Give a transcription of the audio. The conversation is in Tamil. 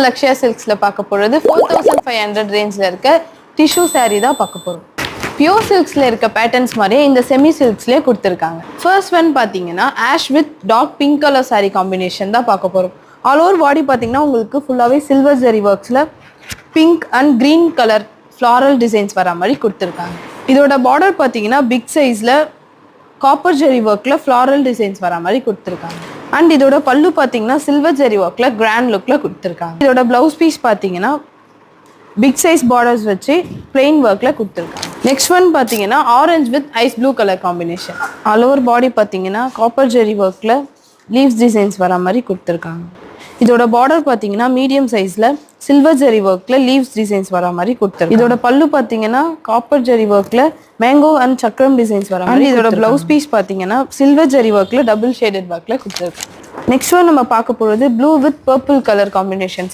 லக்ஷ்யா சில்க்ஸ்ல பார்க்க போறது 4500 ரேஞ்ச்ல இருக்க டிஷ்யூ saree தான் பார்க்க போறோம். பியூர் சில்க்ஸ்ல இருக்க பேட்டர்ன்ஸ் மாதிரியே இந்த செமி சில்க்ஸ்லயே கொடுத்துருக்காங்க. ஃபர்ஸ்ட் ஒன் பாத்தீங்கன்னா ash with dark pink colour saree combination தான் பார்க்க போறோம். ஆல் ஓவர் பாடி பாத்தீங்கன்னா உங்களுக்கு ஃபுல்லாவே சில்வர் ஜரி ஒர்க்ஸ்ல pink and green colour floral designs வர மாதிரி கொடுத்துருக்காங்க. இதோட பார்டர் பாத்தீங்கன்னா பிக் சைஸ்ல காப்பர் ஜெரி ஒர்க்ல ஃப்ளாரல் டிசைன்ஸ் வர மாதிரி கொடுத்துருக்காங்க. அண்ட் இதோட பல்லு பார்த்தீங்கன்னா சில்வர் ஜெரி ஒர்க்ல கிராண்ட் லுக்ல கொடுத்துருக்காங்க. இதோட பிளவுஸ் பீஸ் பார்த்தீங்கன்னா பிக் சைஸ் பார்டர்ஸ் வச்சு பிளெயின் ஒர்க்ல கொடுத்துருக்காங்க. நெக்ஸ்ட் ஒன் பார்த்தீங்கன்னா orange with ice blue colour combination. All over body பார்த்தீங்கன்னா காப்பர் ஜெரி ஒர்க்ல லீவ்ஸ் டிசைன்ஸ் வர மாதிரி கொடுத்துருக்காங்க. இதோட பார்டர் பார்த்தீங்கன்னா மீடியம் சைஸ்ல சில்வர் ஜெரி ஒர்க்ல லீவ்ஸ் டிசைன்ஸ் வர மாதிரி கொடுத்துருக்கு. இதோட பல்லு பார்த்தீங்கன்னா காப்பர் ஜெரி ஒர்க்ல மேங்கோ அண்ட் சக்கரம் டிசைன்ஸ் வர மாதிரி. இதோட பிளவுஸ் பீஸ் பார்த்தீங்கன்னா சில்வர் ஜெரி ஒர்க்ல டபுள் ஷேடட் ஒர்க்ல கொடுத்துருக்கு. நெக்ஸ்ட் ஒன் நம்ம பார்க்க போகிறது blue with purple colour combination.